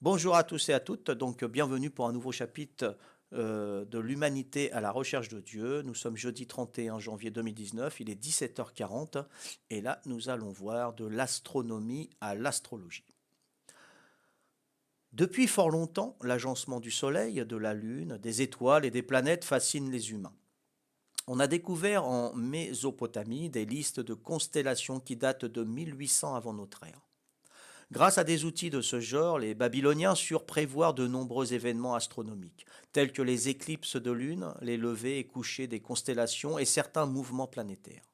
Bonjour à tous et à toutes, donc bienvenue pour un nouveau chapitre de l'humanité à la recherche de Dieu. Nous sommes jeudi 31 janvier 2019, il est 17h40 et là nous allons voir de l'astronomie à l'astrologie. Depuis fort longtemps, l'agencement du Soleil, de la Lune, des étoiles et des planètes fascine les humains. On a découvert en Mésopotamie des listes de constellations qui datent de 1800 avant notre ère. Grâce à des outils de ce genre, les Babyloniens surent prévoir de nombreux événements astronomiques, tels que les éclipses de lune, les levées et couchers des constellations et certains mouvements planétaires.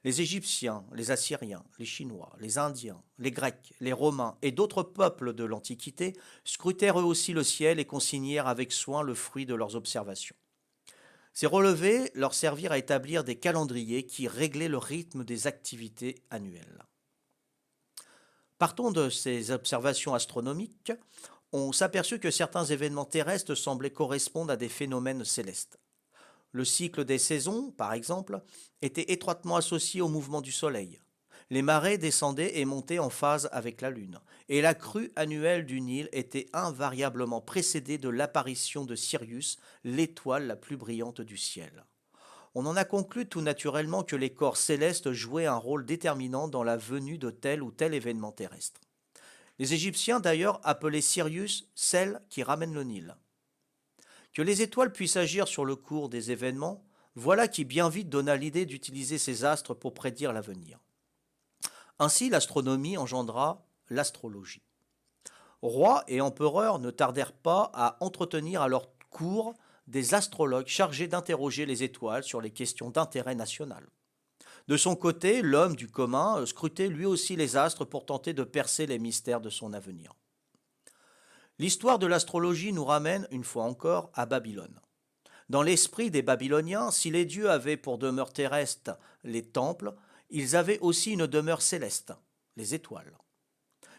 Les Égyptiens, les Assyriens, les Chinois, les Indiens, les Grecs, les Romains et d'autres peuples de l'Antiquité scrutèrent eux aussi le ciel et consignèrent avec soin le fruit de leurs observations. Ces relevés leur servirent à établir des calendriers qui réglaient le rythme des activités annuelles. Partons de ces observations astronomiques, on s'aperçut que certains événements terrestres semblaient correspondre à des phénomènes célestes. Le cycle des saisons, par exemple, était étroitement associé au mouvement du Soleil. Les marées descendaient et montaient en phase avec la Lune, et la crue annuelle du Nil était invariablement précédée de l'apparition de Sirius, l'étoile la plus brillante du ciel. On en a conclu tout naturellement que les corps célestes jouaient un rôle déterminant dans la venue de tel ou tel événement terrestre. Les Égyptiens d'ailleurs appelaient Sirius celle qui ramène le Nil. Que les étoiles puissent agir sur le cours des événements, voilà qui bien vite donna l'idée d'utiliser ces astres pour prédire l'avenir. Ainsi l'astronomie engendra l'astrologie. Rois et empereurs ne tardèrent pas à entretenir à leur cour des astrologues chargés d'interroger les étoiles sur les questions d'intérêt national. De son côté, l'homme du commun scrutait lui aussi les astres pour tenter de percer les mystères de son avenir. L'histoire de l'astrologie nous ramène, une fois encore, à Babylone. Dans l'esprit des Babyloniens, si les dieux avaient pour demeure terrestre les temples, ils avaient aussi une demeure céleste, les étoiles.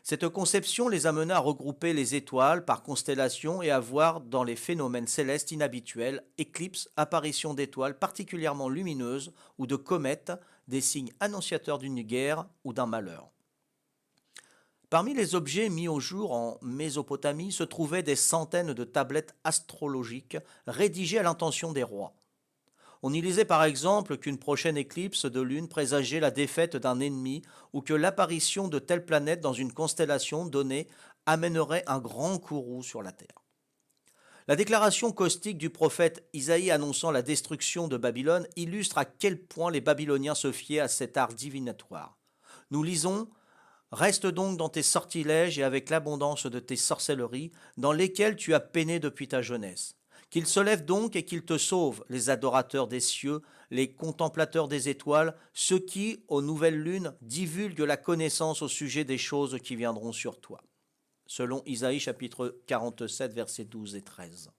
Cette conception les amena à regrouper les étoiles par constellation et à voir dans les phénomènes célestes inhabituels, éclipses, apparitions d'étoiles particulièrement lumineuses ou de comètes, des signes annonciateurs d'une guerre ou d'un malheur. Parmi les objets mis au jour en Mésopotamie se trouvaient des centaines de tablettes astrologiques rédigées à l'intention des rois. On y lisait par exemple qu'une prochaine éclipse de lune présageait la défaite d'un ennemi ou que l'apparition de telle planète dans une constellation donnée amènerait un grand courroux sur la terre. La déclaration caustique du prophète Isaïe annonçant la destruction de Babylone illustre à quel point les Babyloniens se fiaient à cet art divinatoire. Nous lisons: Reste donc dans tes sortilèges et avec l'abondance de tes sorcelleries, dans lesquelles tu as peiné depuis ta jeunesse. Qu'il se lève donc et qu'il te sauve, les adorateurs des cieux, les contemplateurs des étoiles, ceux qui, aux nouvelles lunes, divulguent la connaissance au sujet des choses qui viendront sur toi. Selon Isaïe chapitre 47, versets 12 et 13.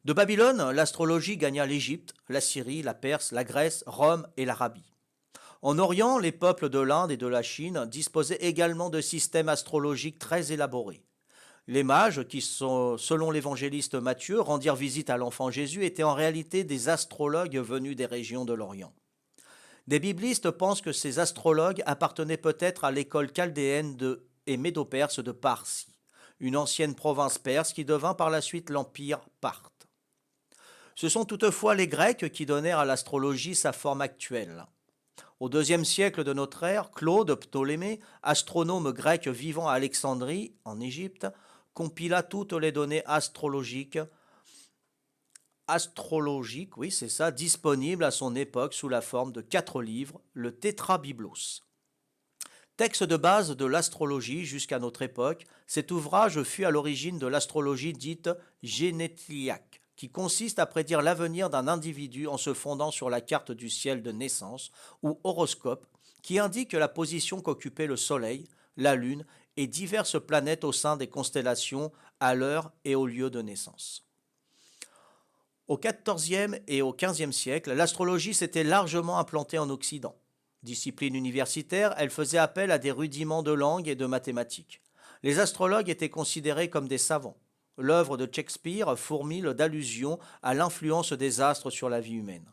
De Babylone, l'astrologie gagna l'Égypte, la Syrie, la Perse, la Grèce, Rome et l'Arabie. En Orient, les peuples de l'Inde et de la Chine disposaient également de systèmes astrologiques très élaborés. Les mages, qui sont, selon l'évangéliste Matthieu, rendirent visite à l'enfant Jésus, étaient en réalité des astrologues venus des régions de l'Orient. Des biblistes pensent que ces astrologues appartenaient peut-être à l'école chaldéenne et médo-perse de Parsie, une ancienne province perse qui devint par la suite l'empire parthe. Ce sont toutefois les Grecs qui donnèrent à l'astrologie sa forme actuelle. Au IIe siècle de notre ère, Claude Ptolémée, astronome grec vivant à Alexandrie, en Égypte, compila toutes les données astrologiques, oui c'est ça, disponibles à son époque sous la forme de 4 livres, le Tétrabiblos. Texte de base de l'astrologie jusqu'à notre époque, cet ouvrage fut à l'origine de l'astrologie dite génétliaque, qui consiste à prédire l'avenir d'un individu en se fondant sur la carte du ciel de naissance ou horoscope, qui indique la position qu'occupait le Soleil, la Lune et diverses planètes au sein des constellations à l'heure et au lieu de naissance. Au XIVe et au XVe siècle, l'astrologie s'était largement implantée en Occident. Discipline universitaire, elle faisait appel à des rudiments de langue et de mathématiques. Les astrologues étaient considérés comme des savants. L'œuvre de Shakespeare fourmille d'allusions à l'influence des astres sur la vie humaine.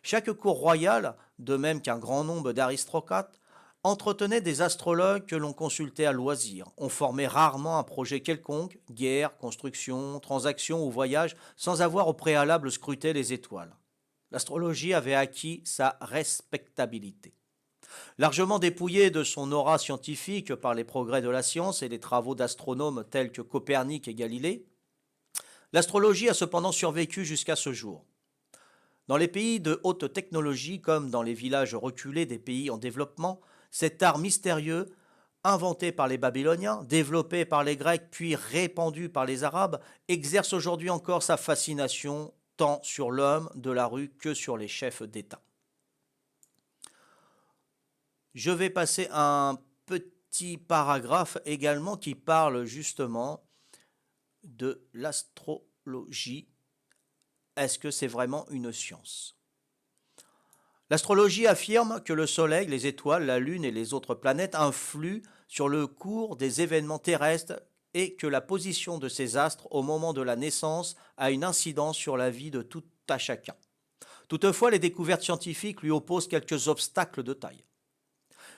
Chaque cour royale, de même qu'un grand nombre d'aristocrates, entretenaient des astrologues que l'on consultait à loisir. On formait rarement un projet quelconque, guerre, construction, transaction ou voyage, sans avoir au préalable scruté les étoiles. L'astrologie avait acquis sa respectabilité. Largement dépouillée de son aura scientifique par les progrès de la science et les travaux d'astronomes tels que Copernic et Galilée, l'astrologie a cependant survécu jusqu'à ce jour. Dans les pays de haute technologie, comme dans les villages reculés des pays en développement, cet art mystérieux, inventé par les Babyloniens, développé par les Grecs, puis répandu par les Arabes, exerce aujourd'hui encore sa fascination tant sur l'homme de la rue que sur les chefs d'État. Je vais passer un petit paragraphe également qui parle justement de l'astrologie. Est-ce que c'est vraiment une science? L'astrologie affirme que le Soleil, les étoiles, la Lune et les autres planètes influent sur le cours des événements terrestres et que la position de ces astres au moment de la naissance a une incidence sur la vie de tout à chacun. Toutefois, les découvertes scientifiques lui opposent quelques obstacles de taille.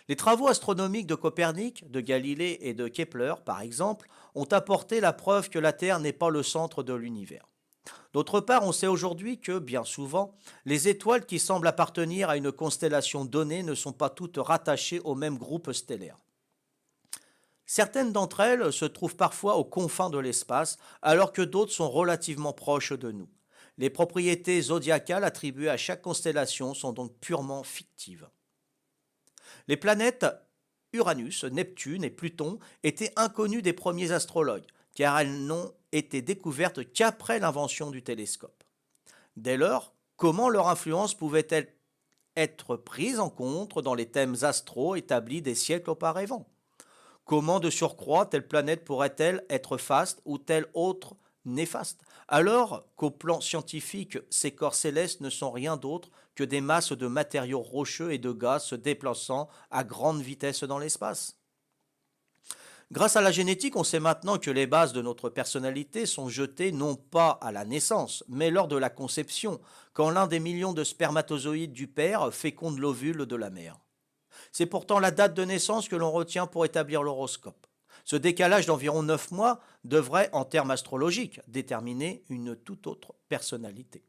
Les travaux astronomiques de Copernic, de Galilée et de Kepler, par exemple, ont apporté la preuve que la Terre n'est pas le centre de l'univers. D'autre part, on sait aujourd'hui que, bien souvent, les étoiles qui semblent appartenir à une constellation donnée ne sont pas toutes rattachées au même groupe stellaire. Certaines d'entre elles se trouvent parfois aux confins de l'espace, alors que d'autres sont relativement proches de nous. Les propriétés zodiacales attribuées à chaque constellation sont donc purement fictives. Les planètes Uranus, Neptune et Pluton étaient inconnues des premiers astrologues, car elles n'ont été découvertes qu'après l'invention du télescope. Dès lors, comment leur influence pouvait-elle être prise en compte dans les thèmes astraux établis des siècles auparavant? Comment de surcroît telle planète pourrait-elle être faste ou telle autre néfaste, alors qu'au plan scientifique, ces corps célestes ne sont rien d'autre que des masses de matériaux rocheux et de gaz se déplaçant à grande vitesse dans l'espace? Grâce à la génétique, on sait maintenant que les bases de notre personnalité sont jetées non pas à la naissance, mais lors de la conception, quand l'un des millions de spermatozoïdes du père féconde l'ovule de la mère. C'est pourtant la date de naissance que l'on retient pour établir l'horoscope. Ce décalage d'environ 9 mois devrait, en termes astrologiques, déterminer une toute autre personnalité.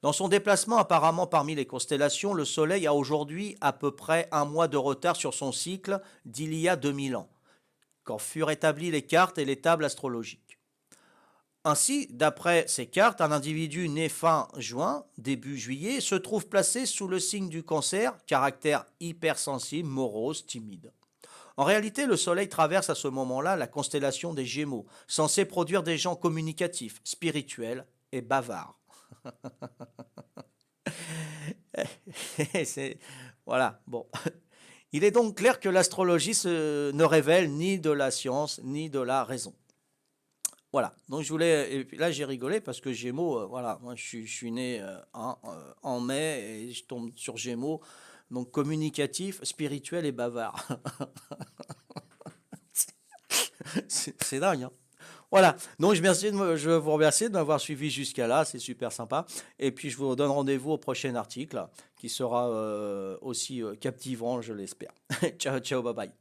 Dans son déplacement apparemment parmi les constellations, le Soleil a aujourd'hui à peu près un mois de retard sur son cycle d'il y a 2000 ans, quand furent établies les cartes et les tables astrologiques. Ainsi, d'après ces cartes, un individu né fin juin, début juillet, se trouve placé sous le signe du Cancer, caractère hypersensible, morose, timide. En réalité, le Soleil traverse à ce moment-là la constellation des Gémeaux, censé produire des gens communicatifs, spirituels et bavards. Voilà, bon. Il est donc clair que l'astrologie ne révèle ni de la science ni de la raison. Voilà, donc je voulais, et puis là j'ai rigolé parce que Gémeaux, voilà, moi je suis né en mai et je tombe sur Gémeaux, donc communicatif, spirituel et bavard. C'est dingue, hein. Voilà, donc je vous remercie de m'avoir suivi jusqu'à là, c'est super sympa. Et puis je vous donne rendez-vous au prochain article qui sera aussi captivant, je l'espère. Ciao, ciao, bye bye.